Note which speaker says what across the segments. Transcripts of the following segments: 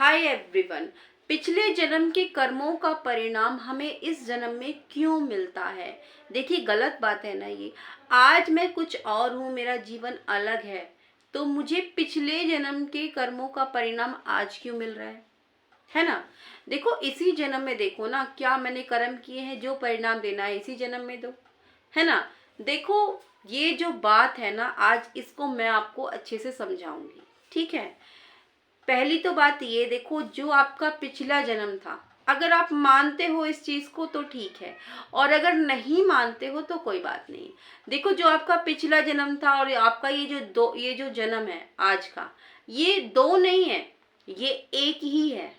Speaker 1: Hi everyone. पिछले जन्म के कर्मों का परिणाम हमें इस जन्म में क्यों मिलता है? देखिए, गलत बात है ना ये। आज मैं कुछ और हूँ, मेरा जीवन अलग है, तो मुझे पिछले जन्म के कर्मों का परिणाम आज क्यों मिल रहा है ना? देखो, इसी जन्म में देखो ना, क्या मैंने कर्म किए हैं, जो परिणाम देना है इसी जन्म में दो, है ना? देखो, ये जो बात है ना, आज इसको मैं आपको अच्छे से समझाऊंगी, ठीक है? पहली तो बात ये देखो, जो आपका पिछला जन्म था, अगर आप मानते हो इस चीज को तो ठीक है, और अगर नहीं मानते हो तो कोई बात नहीं। देखो, जो आपका पिछला जन्म था और आपका ये जो जन्म है आज का, ये दो नहीं है, ये एक ही है।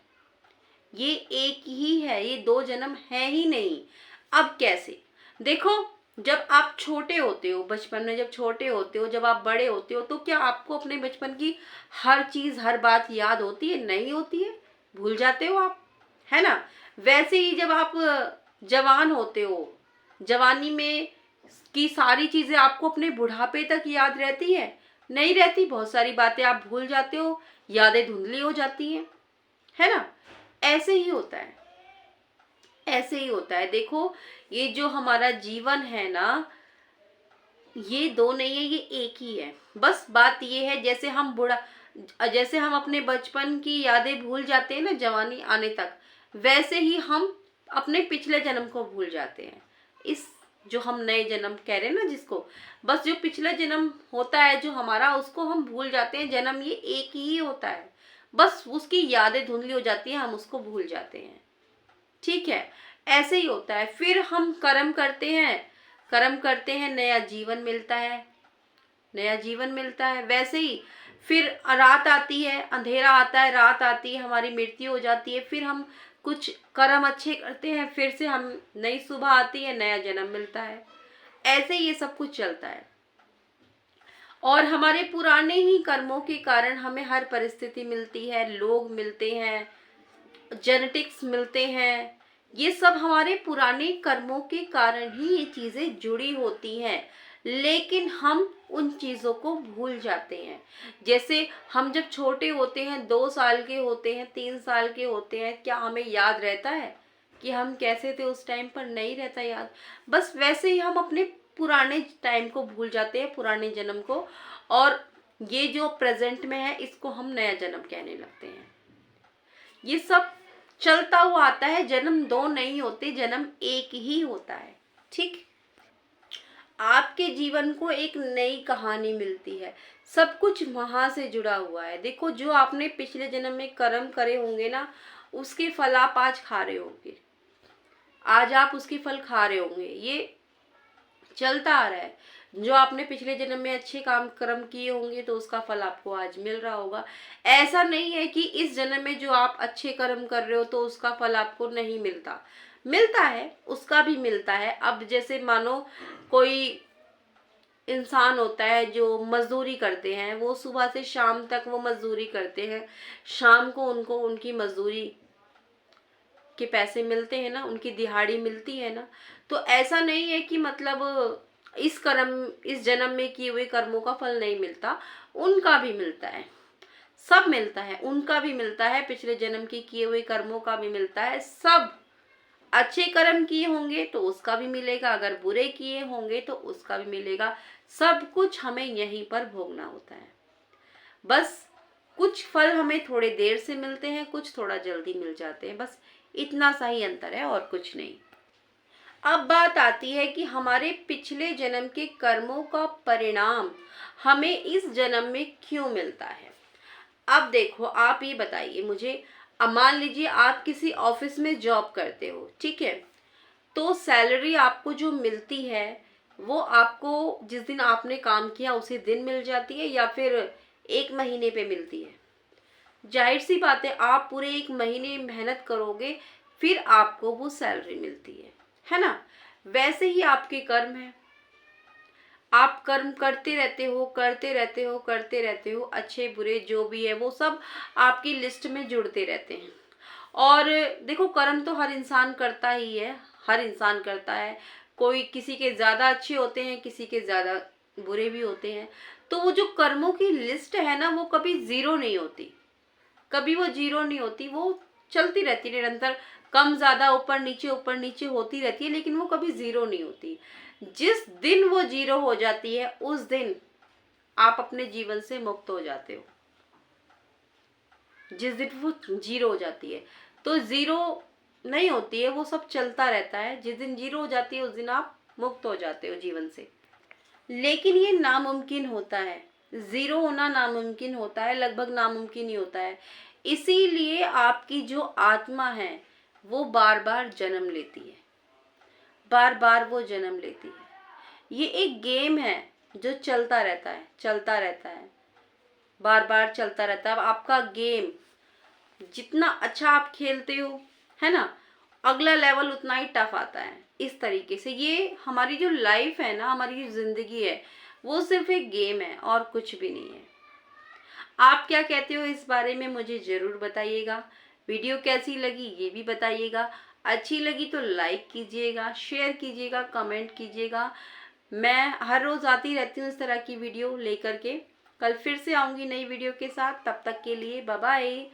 Speaker 1: ये एक ही है, ये दो जन्म है ही नहीं। अब कैसे? देखो, जब आप छोटे होते हो, बचपन में जब छोटे होते हो, जब आप बड़े होते हो, तो क्या आपको अपने बचपन की हर चीज हर बात याद होती है? नहीं होती है, भूल जाते हो आप, है ना? वैसे ही जब आप जवान होते हो, जवानी में की सारी चीजें आपको अपने बुढ़ापे तक याद रहती है? नहीं रहती, बहुत सारी बातें आप भूल जाते हो, यादें धुंधली हो जाती हैं, है ना? ऐसे ही होता है, ऐसे ही होता है। देखो, ये जो हमारा जीवन है ना, ये दो नहीं है, ये एक ही है। बस बात ये है, जैसे हम अपने बचपन की यादें भूल जाते हैं ना जवानी आने तक, वैसे ही हम अपने पिछले जन्म को भूल जाते हैं। इस जो हम नए जन्म कह रहे हैं ना जिसको, बस जो पिछला जन्म होता है जो हमारा, उसको हम भूल जाते हैं। जन्म ये एक ही होता है, बस उसकी यादें धुंधली हो जाती हैं, हम उसको भूल जाते हैं, ठीक है? ऐसे ही होता है। फिर हम कर्म करते हैं, कर्म करते हैं, नया जीवन मिलता है, नया जीवन मिलता है। वैसे ही फिर रात आती है, अंधेरा आता है, रात आती है, हमारी मृत्यु हो जाती है, फिर हम कुछ कर्म अच्छे करते हैं, फिर से हम नई सुबह आती है, नया जन्म मिलता है। ऐसे ही ये सब कुछ चलता है। और हमारे पुराने ही कर्मों के कारण हमें हर परिस्थिति मिलती है, लोग मिलते हैं, जेनेटिक्स मिलते हैं। ये सब हमारे पुराने कर्मों के कारण ही ये चीजें जुड़ी होती हैं, लेकिन हम उन चीजों को भूल जाते हैं। जैसे हम जब छोटे होते हैं, 2 साल के होते हैं, 3 साल के होते हैं, क्या हमें याद रहता है कि हम कैसे थे उस टाइम पर? नहीं रहता याद। बस वैसे ही हम अपने पुराने टाइम को भूल जाते हैं, पुराने जन्म को, और ये जो प्रेजेंट में है इसको हम नया जन्म कहने लगते हैं। ये सब चलता हुआ आता है। जन्म दो नहीं होते, जन्म एक ही होता है, ठीक? आपके जीवन को एक नई कहानी मिलती है, सब कुछ वहां से जुड़ा हुआ है। देखो, जो आपने पिछले जन्म में कर्म करे होंगे ना, उसके फल आप आज खा रहे होंगे, आज आप उसके फल खा रहे होंगे। ये चलता आ रहा है। जो आपने पिछले जन्म में अच्छे काम कर्म किए होंगे तो उसका फल आपको आज मिल रहा होगा। ऐसा नहीं है कि इस जन्म में जो आप अच्छे कर्म कर रहे हो तो उसका फल आपको नहीं मिलता, मिलता है, उसका भी मिलता है। अब जैसे मानो कोई इंसान होता है जो मजदूरी करते हैं, वो सुबह से शाम तक वो मजदूरी करते हैं, शाम को उनको उनकी मजदूरी के पैसे मिलते हैं ना, उनकी दिहाड़ी मिलती है ना। तो ऐसा नहीं है कि मतलब इस जन्म में किए हुए कर्मों का फल नहीं मिलता, उनका भी मिलता है, सब मिलता है, उनका भी मिलता है, पिछले जन्म के किए हुए कर्मों का भी मिलता है। सब अच्छे कर्म किए होंगे तो उसका भी मिलेगा, अगर बुरे किए होंगे तो उसका भी मिलेगा। सब कुछ हमें यहीं पर भोगना होता है। बस कुछ फल हमें थोड़े देर से मिलते हैं, कुछ थोड़ा जल्दी मिल जाते हैं, बस इतना सा ही अंतर है, और कुछ नहीं। अब बात आती है कि हमारे पिछले जन्म के कर्मों का परिणाम हमें इस जन्म में क्यों मिलता है। अब देखो, आप ये बताइए मुझे, अब मान लीजिए आप किसी ऑफिस में जॉब करते हो, ठीक है? तो सैलरी आपको जो मिलती है वो आपको जिस दिन आपने काम किया उसी दिन मिल जाती है, या फिर 1 महीने पे मिलती है? जाहिर सी बात है, आप पूरे 1 महीने मेहनत करोगे फिर आपको वो सैलरी मिलती है ना? वैसे ही आपके कर्म है, आप कर्म करते रहते हो, करते रहते हो, करते रहते हो, अच्छे बुरे जो भी है वो सब आपकी लिस्ट में जुड़ते रहते हैं। और देखो, कर्म तो हर इंसान करता ही है, हर इंसान करता है। कोई किसी के ज्यादा अच्छे होते हैं, किसी के ज्यादा बुरे भी होते हैं। तो वो जो कर्मों की लिस्ट है ना, वो कभी जीरो नहीं होती, कभी वो जीरो नहीं होती, वो चलती रहती है निरंतर, कम ज़्यादा ऊपर नीचे होती रहती है, लेकिन वो कभी ज़ीरो नहीं होती। जिस दिन वो ज़ीरो हो जाती है उस दिन आप अपने जीवन से मुक्त हो जाते हो। जिस दिन वो ज़ीरो हो जाती है, तो ज़ीरो नहीं होती है, वो सब चलता रहता है। जिस दिन ज़ीरो हो जाती है उस दिन आप मुक्त हो जाते हो जीवन से। लेकिन ये नामुमकिन होता है, ज़ीरो होना नामुमकिन होता है, लगभग नामुमकिन ही होता है। इसीलिए आपकी जो आत्मा है वो बार बार जन्म लेती है, बार बार वो जन्म लेती है। ये एक गेम है जो चलता रहता है, चलता रहता है, बार बार चलता रहता है। अब आपका गेम जितना अच्छा आप खेलते हो, है ना, अगला लेवल उतना ही टफ आता है। इस तरीके से ये हमारी जो लाइफ है ना, हमारी जो जिंदगी है, वो सिर्फ एक गेम है और कुछ भी नहीं है। आप क्या कहते हो इस बारे में मुझे ज़रूर बताइएगा। वीडियो कैसी लगी ये भी बताइएगा। अच्छी लगी तो लाइक कीजिएगा, शेयर कीजिएगा, कमेंट कीजिएगा। मैं हर रोज़ आती रहती हूँ इस तरह की वीडियो लेकर के। कल फिर से आऊँगी नई वीडियो के साथ। तब तक के लिए बाय बाय।